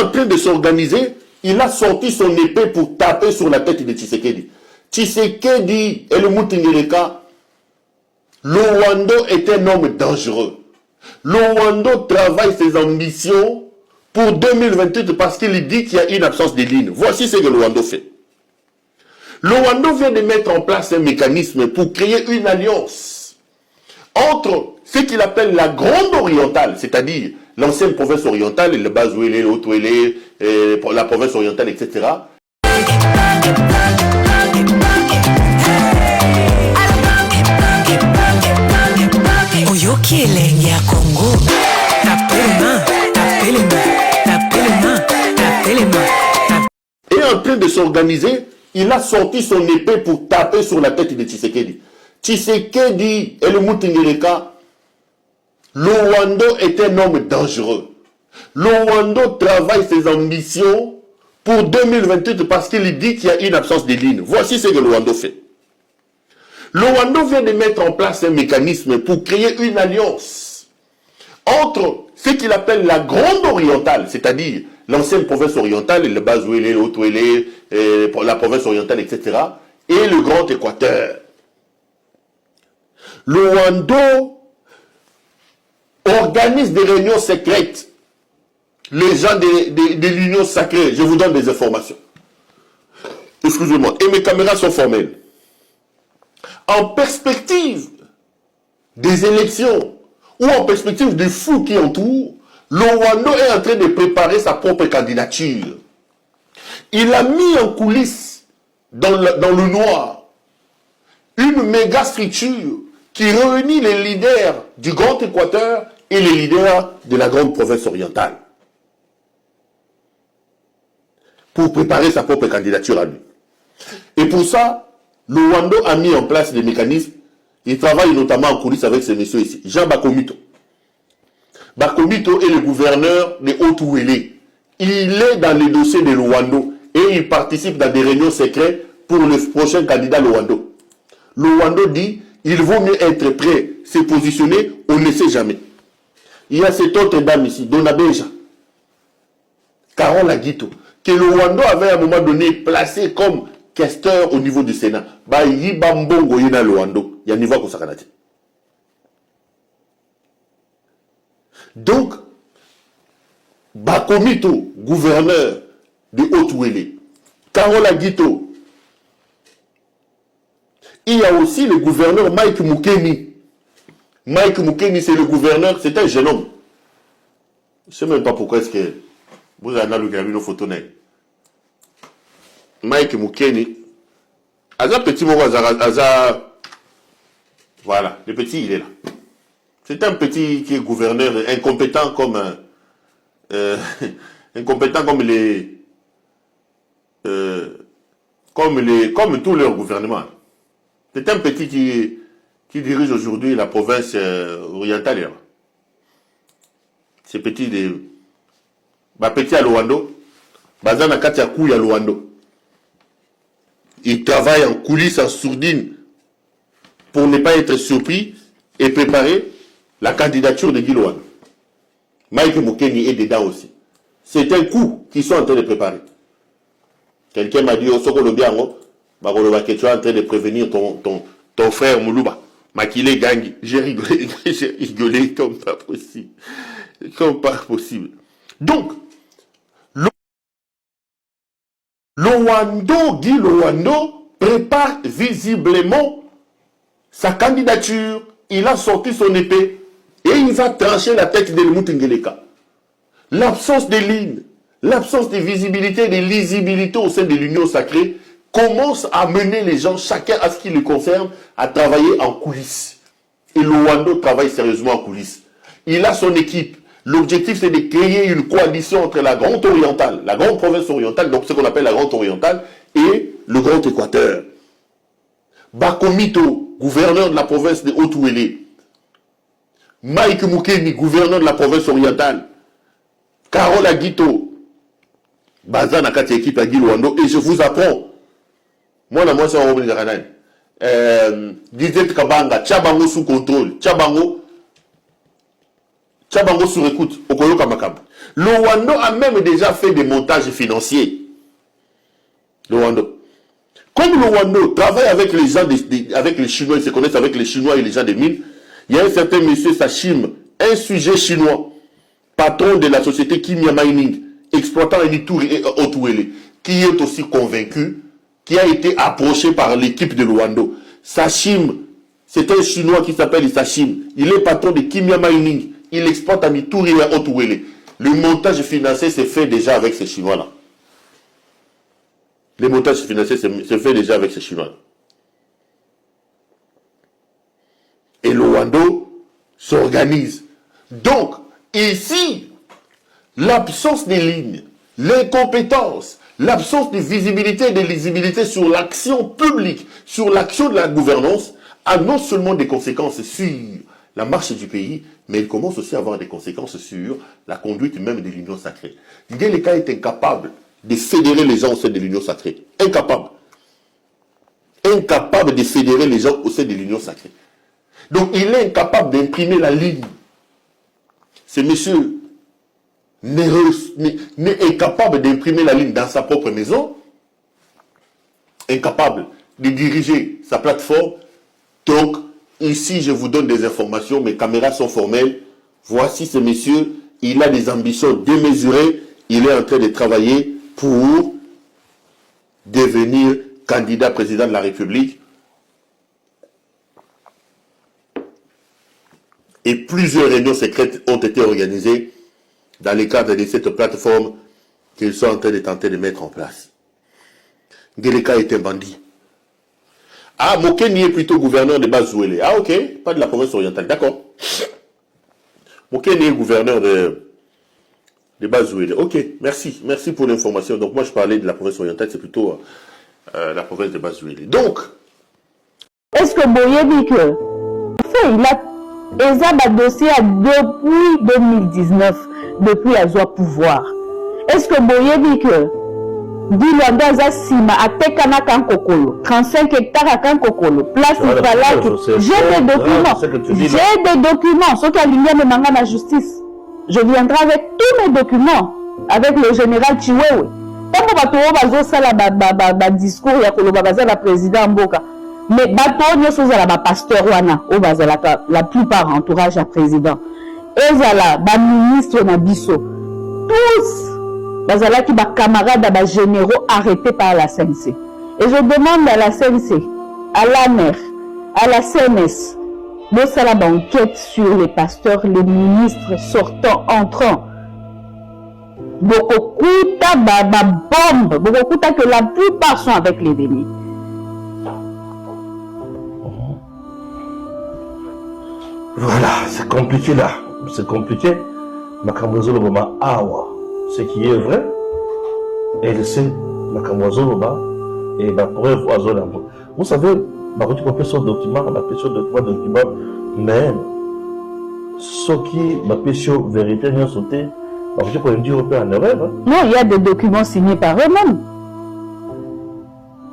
en train de s'organiser, il a sorti son épée pour taper sur la tête de Tshisekedi. Tshisekedi et le Moutingereka, Lowando est un homme dangereux. Lowando travaille ses ambitions pour 2028 parce qu'il dit qu'il y a une absence de ligne. Voici ce que Lowando fait. Lowando vient de mettre en place un mécanisme pour créer une alliance entre ce qu'il appelle la Grande Orientale, c'est-à-dire l'ancienne province orientale, le Bas-Ouélé, le Haut-Ouélé, la province orientale, etc. Et en train de s'organiser, il a sorti son épée pour taper sur la tête de Tshisekedi. Tshisekedi et le Moutingereka, Lowando est un homme dangereux. Lowando travaille ses ambitions pour 2028 parce qu'il dit qu'il y a une absence de ligne. Voici ce que Lowando fait. Lowando vient de mettre en place un mécanisme pour créer une alliance entre ce qu'il appelle la Grande Orientale, c'est-à-dire l'ancienne province orientale, le Bas-Ouélé, le Haut-Ouélé, la province orientale, etc., et le Grand Équateur. Lowando organise des réunions secrètes. Les gens de l'Union sacrée, je vous donne des informations. Excusez-moi, et mes caméras sont formelles. En perspective des élections ou en perspective des fous qui entourent, Lowando est en train de préparer sa propre candidature. Il a mis en coulisses, dans le noir, une méga structure qui réunit les leaders du Grand Équateur et les leaders de la grande province orientale pour préparer sa propre candidature à lui. Et pour ça, Lowando a mis en place des mécanismes. Il travaille notamment en coulisses avec ce monsieur ici, Jean Bakomito. Bakomito est le gouverneur de Haut-Ouélé. Il est dans les dossiers de Lowando et il participe dans des réunions secrètes pour le prochain candidat Lowando. Lowando dit, il vaut mieux être prêt, se positionner, on ne sait jamais. Il y a cette autre dame ici, Donabeja, Carole Aguito, que Lowando avait à un moment donné placé comme questeur au niveau du Sénat. Ba yiba mbongo yena Lowando, ya niveau ko sakanati. Donc, Bakomito, gouverneur de Haut-Ouélé, Carole Aguito, il y a aussi le gouverneur Mike Moukeni. Mike Moukeni, c'est le gouverneur, c'est un jeune homme. Je ne sais même pas pourquoi est-ce que vous avez vu nos photos. Mike Moukeni, Aza petit mot, voilà, le petit, il est là. C'est un petit qui est gouverneur, incompétent comme incompétent comme tout leur gouvernement. C'est un petit qui dirige aujourd'hui la province orientale. C'est petit petit à Lowando, Bazana Katia Kou à Lowando. Il travaille en coulisses, en sourdine, pour ne pas être surpris et préparer la candidature de Guy Lowando. Mike Moukeni est dedans aussi. C'est un coup qu'ils sont en train de préparer. Quelqu'un m'a dit, Osoko Lobiango, que tu es en train de prévenir ton frère Moulouba. Makile Gangi. J'ai rigolé comme pas possible. Comme pas possible. Donc, Guy Lowando prépare visiblement sa candidature. Il a sorti son épée et il va trancher la tête de Moutingereka. L'absence de lignes, l'absence de visibilité et de lisibilité au sein de l'Union sacrée commence à mener les gens, chacun à ce qui le concerne, à travailler en coulisses. Et Lowando travaille sérieusement en coulisses. Il a son équipe. L'objectif, c'est de créer une coalition entre la Grande Orientale, la Grande Province Orientale, donc ce qu'on appelle la Grande Orientale, et le Grand Équateur. Bakomito, gouverneur de la province de Haut-Ouélé. Mike Moukeni, gouverneur de la province orientale. Carole Aguito, Bazana Kati équipe à Guy Lowando, et je vous apprends. Moi, c'est un homme de Ranaï. Dizet Kabanga, Tchabango sous contrôle. Tchabango Tchabango sur écoute, Okoyo Kamakam. Lowando a même déjà fait des montages financiers. Lowando. Comme Lowando travaille avec les gens, avec les Chinois, ils se connaissent avec les Chinois et les gens des mines, il y a un certain monsieur Sachim, un sujet chinois, patron de la société Kimia Mining, exploitant Enitouri et Otouele, qui est aussi convaincu, qui a été approché par l'équipe de Lowando. Sachim, c'est un Chinois qui s'appelle Sachim. Il est patron de Kimia Mining. Il exploite à Mitouri et à Otouele. Le montage financier s'est fait déjà avec ces Chinois-là. Le montage financier se fait déjà avec ces Chinois-là. Et Lowando s'organise. Donc, ici, l'absence des lignes, l'incompétence, l'absence de visibilité et de lisibilité sur l'action publique, sur l'action de la gouvernance, a non seulement des conséquences sur la marche du pays, mais il commence aussi à avoir des conséquences sur la conduite même de l'union sacrée. Ngeleka est incapable de fédérer les gens au sein de l'union sacrée. Incapable. Incapable de fédérer les gens au sein de l'union sacrée. Donc il est incapable d'imprimer la ligne. Ce monsieur n'est incapable d'imprimer la ligne dans sa propre maison, incapable de diriger sa plateforme. Donc, ici, je vous donne des informations, mes caméras sont formelles. Voici ce monsieur, il a des ambitions démesurées, il est en train de travailler pour devenir candidat président de la République. Et plusieurs réunions secrètes ont été organisées dans le cadre de cette plateforme qu'ils sont en train de tenter de mettre en place. Ngeleka est un bandit. Ah, Mokeni est plutôt gouverneur de Bazouele. Ah, ok, pas de la province orientale, d'accord. Mokeni est gouverneur de Bazouele. Ok, merci pour l'information. Donc moi je parlais de la province orientale, c'est plutôt la province de Bazouele. Donc, est-ce que Boye dit que il a un dossier depuis 2019, depuis Azwa pouvoir. Est-ce que Boye dit que Lowando aza sima atekana kankokolo 35 hectares à kankokolo place Ipalaki. J'ai des documents ce qui a lié me manga na justice. Je viendrai avec tous mes documents avec le général Chiwewe. Tango bato bazo sala ba discours ya koloba bazala président Mboka. Mais bato nyoso zala ba pasteur wana o bazala la plupart entourage à président. Ezala ba ministre na biso. Tous bazalaki ba camarades ba généraux arrêtés par la CNC. Et je demande à la CNC, à l'ANER, à la CNS, de faire la enquête sur les pasteurs, les ministres sortants, entrants. Bokokuta ba bombe, bokokuta que la plupart sont avec les ennemis. Voilà, c'est compliqué là. C'est compliqué. Makambozo Loboma Awa. Ce qui est vrai, elle sait, Makambozo Loba, et ma preuve Azola. Vous savez, ma route peut sur document, ma pétition document, mais ce qui ma pétition vérité n'a sauté, ma route peut dire en erreur. Non, il y a des documents signés par eux-mêmes.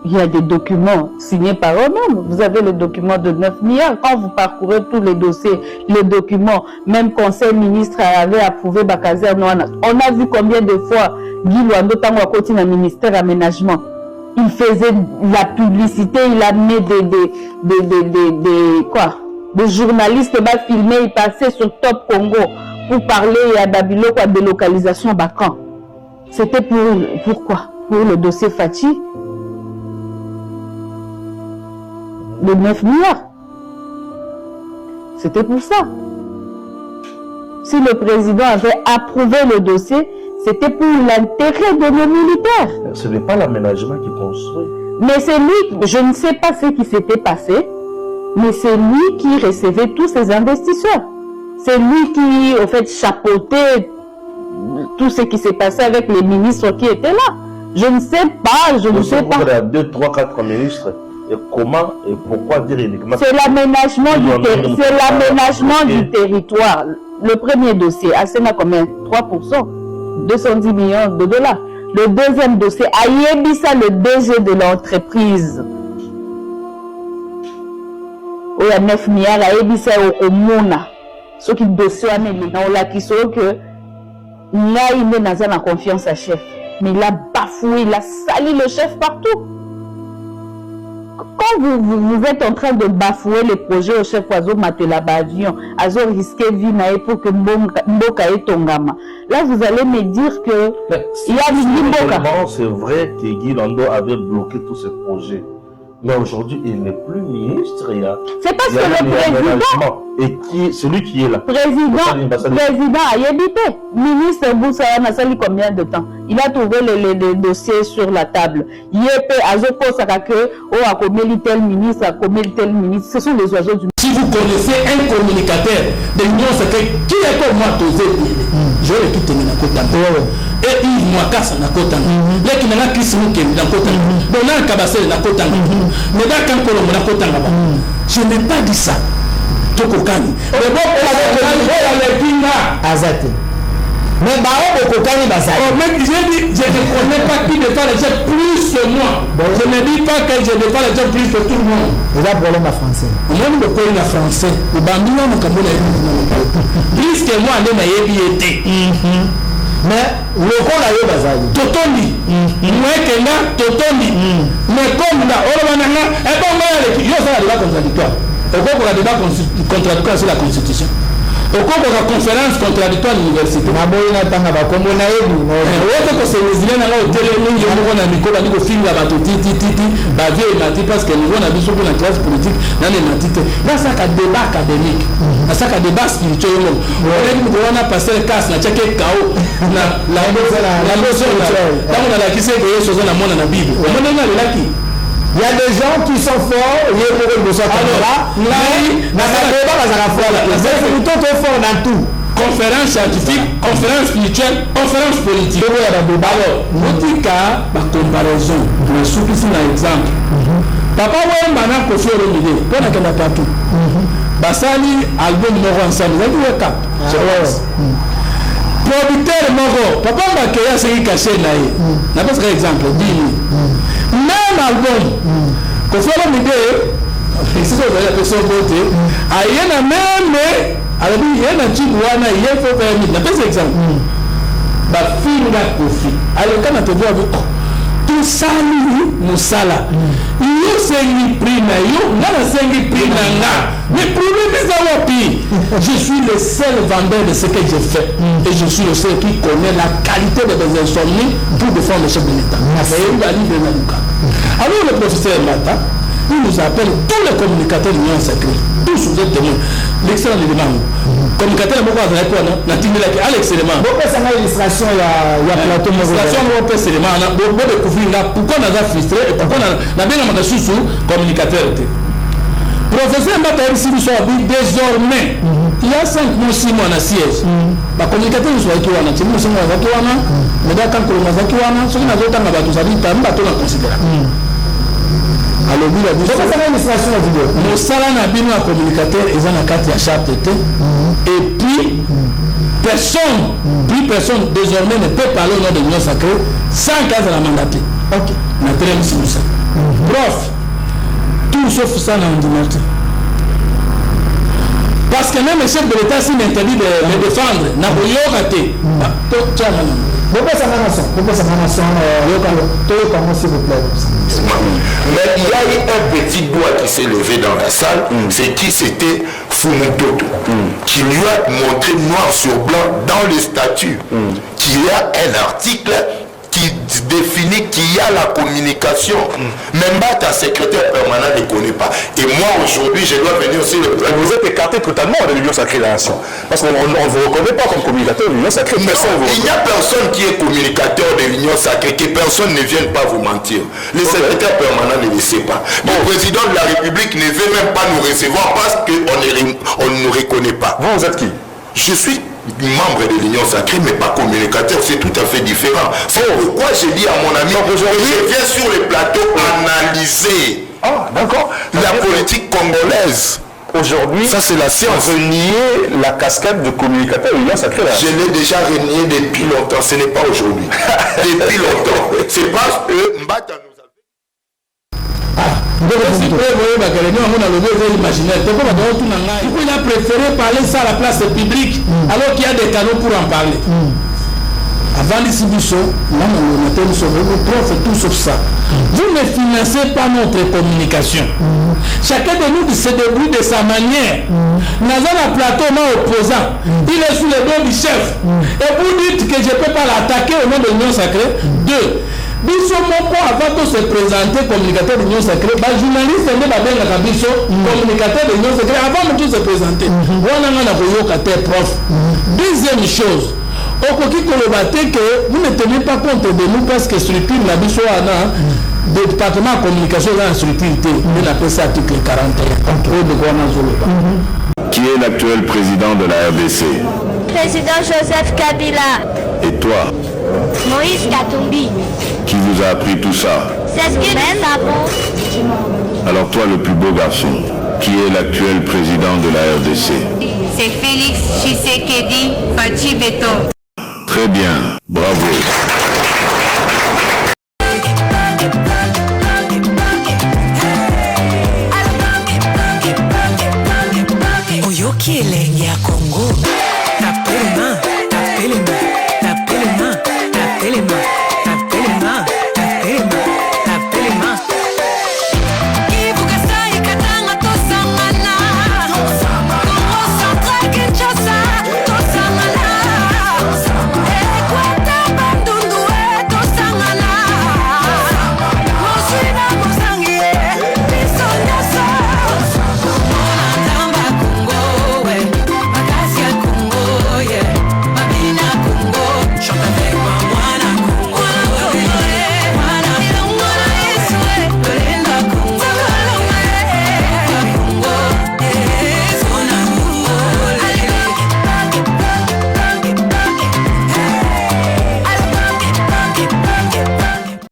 Il y a des documents signés par eux-mêmes. Vous avez le document de 9 milliards. Quand vous parcourez tous les dossiers, les documents, même Conseil ministre avait approuvé Bakazer Noana. On a vu combien de fois Guy Lowando Tango a continué le ministère aménagement. Il faisait la publicité, il a mis des journalistes qui filmer, ils passaient sur Top Congo pour parler à Babilo quoi délocalisation Bakan. C'était pourquoi? Pour le dossier Fati. De 9 milliards. C'était pour ça. Si le président avait approuvé le dossier, c'était pour l'intérêt de nos militaires. Ce n'est pas l'aménagement qui construit. Mais c'est lui, je ne sais pas ce qui s'était passé, mais c'est lui qui recevait tous ces investisseurs. C'est lui qui, au fait, chapeautait tout ce qui s'est passé avec les ministres qui étaient là. Je ne sais pas, je ne sais pas. Il y a 2, 3, 4 ministres. Et comment et pourquoi dire uniquement? C'est l'aménagement du territoire. Le premier dossier, Asena combien? 3%, 210 millions de dollars. Le deuxième dossier, Ayebisa, le DG de l'entreprise. Il y a 9 milliards, Ayebisa au Mona. ce qui dossier on l'a qui soit que là il met dans la confiance à chef, mais il a bafoué, il a sali le chef partout. Quand vous êtes en train de bafouer les projets au chef Oiseau Matela Bavion, Azo risqué vie pour que Mboka ait tongama. Là, vous allez me dire que il y a Mboka. C'est vrai que Guy Lando avait bloqué tous ces projets. Mais aujourd'hui, il n'est plus ministre. C'est parce que le président... Et celui qui est là. Président Ayebite, ministre Boussa Nassali combien de temps? Il a trouvé les dossiers sur la table. Yépe, Azoko Sakake, a commis tel ministre, a commis tel ministre. Ce sont les oiseaux du... Si vous connaissez un communicateur de l'Union secrète, qui est comme moi, je vais tout tenir dans le et Yves Mouakas na kotanga les qui n'a Chris Mouké na kotanga Donald Kabasele na kotanga mais dans Kankolo na kotanga je n'ai pas dit ça Tokokani mais bon la pinga azate mais bao Tokokani bazali mais j'ai dit je ne connais pas qui défend les gens plus que moi je ne dis pas que je défends les gens plus que tout le monde il a problème à français moi je connais la français le bambino na kamona plus que moi ndé na yebi été mais le con a eu bazali totondi moi kenga totondi mais comme là olobananga et bon moi yo ça débat contradictoire et quoi pour débat contradictoire sur la constitution au cours de la conférence contradictoire de l'université maboina tanga ba kombo na yebi wote ko semezile na au télé mingi moko na mikoba ndiko finga bato titi ba vie mati parce que niveau na biso pour la classe politique na ne matite là ça ka débat académique ça ka débat spirituel on est nous on a passé le casse na checker kao na la notion là on a la qui sait que yeso na mona na bible on mona na laki. Il y a des gens qui sont forts, il y a beaucoup de gens qui sont là, dans tout. Conférence scientifique, conférence spirituelle, conférence politique. Alors, nous cas, ma comparaison, je suis ici un exemple. Papa, ouais, maintenant, qu'on fait le milieu, qu'on a qu'à la partout. Basali, album moro ensemble, vous avez vu le cap. Producteur moro, papa, on va créer ce qui est caché là. N'a pas un exemple, dis-nous. Même album, qu'on fait l'idée, c'est ça que la personne vote, il y a même, alors il y a un type wana, il y a faut faire n'a pas exemple. Bah film la Kofi. Alors quand on te voit tout ça nous sala. Yo sengi prima, yo ngana sengi prima nga. Mais problème est à wapi. Je suis le seul vendeur de ce que j'ai fait et je suis le seul qui connaît la qualité de mes insomnies pour défendre le chef de l'État. Alors le professeur Mata, il nous appelle tous les communicateurs de l'Union sacrée. Tous vous êtes témoins. L'excellent élément. Communicateur, pourquoi vous avez quoi, non? Alex élément. Pourquoi ça m'a illustration, il y a plateau de illustration, on peut élément. On a découvert pourquoi on a frustré et pourquoi on a bien demandé sous communicateur. Professeur Mata, ici, nous sommes désormais. Il y a 5 mois, 6 mois, on a siège. Les communicateurs, nous sommes qui wana. C'est nous sommes qui wana. Mais quand on a qui wana, ceux qui n'ont pas de tout ça, ils ne pas tout considérer. Alors, lui, il a dit ça fait une illustration vidéo. Mon salaire n'a bien un communicateur, ils ont la carte à chaque été. Et puis, personne désormais ne peut parler au nom de l'Union sacrée sans cas de la mandater. Ok. On a très bien ça. Prof, tout sauf ça dans l'ordinateur. Parce que même le chef de l'État s'il interdit de le défendre, n'a pas eu raté. Pourquoi ça m'a nation? S'il vous plaît. Mais il y a eu un petit doigt qui s'est levé dans la salle, c'est qui c'était Fumutoto, qui lui a montré noir sur blanc dans les statuts qu'il y a un article qui définit qu'il y a la communication. Même pas ta secrétaire permanent ne connaît pas. Et moi aujourd'hui, je dois venir sur le plan. Vous êtes écarté totalement de l'Union sacrée de la nation. Parce qu'on ne vous reconnaît pas comme communicateur de l'Union sacrée. Non, il n'y a personne qui est communicateur de l'Union sacrée, que personne ne vienne pas vous mentir. Le secrétaire permanent ne le sait pas. Le président de la République ne veut même pas nous recevoir parce qu'on ne nous reconnaît pas. Vous êtes qui? Je suis membre de l'Union sacrée, mais pas communicateur, c'est tout à fait différent. C'est pourquoi j'ai dit à mon ami que je viens sur le plateau analyser la politique congolaise. Aujourd'hui, ça c'est la science. Renier la cascade de communicateurs de l'Union sacrée. Je l'ai déjà renié depuis longtemps, ce n'est pas aujourd'hui. Depuis longtemps. C'est parce que Mbata nous Il a préféré parler ça à la place publique alors qu'il y a des canaux pour en parler. Avant les Sibiso, nous sommes profs tout sur ça. Vous ne financez pas notre communication. Chacun de nous se débrouille de sa manière. Dans un plateau opposant, il est sous le dos du chef. Et vous dites que je ne peux pas l'attaquer au nom de l'Union Sacrée. Deux. Biso moko avant de se présenter communicateur de l'Union Sacrée, journaliste ne va bien la biso communicateur de l'Union Sacrée avant de se présenter. On a prof. Deuxième chose. Vous ne tenez pas compte de nous parce que structure la biso le département de communication dans la structure, on appelle ça article 41. Qui est l'actuel président de la RDC? Président Joseph Kabila. Et toi? Moïse Katumbi. Qui vous a appris tout ça? C'est ce que nous savons. Alors toi, le plus beau garçon, qui est l'actuel président de la RDC? C'est Félix Tshisekedi Fachi Beton. Très bien, bravo.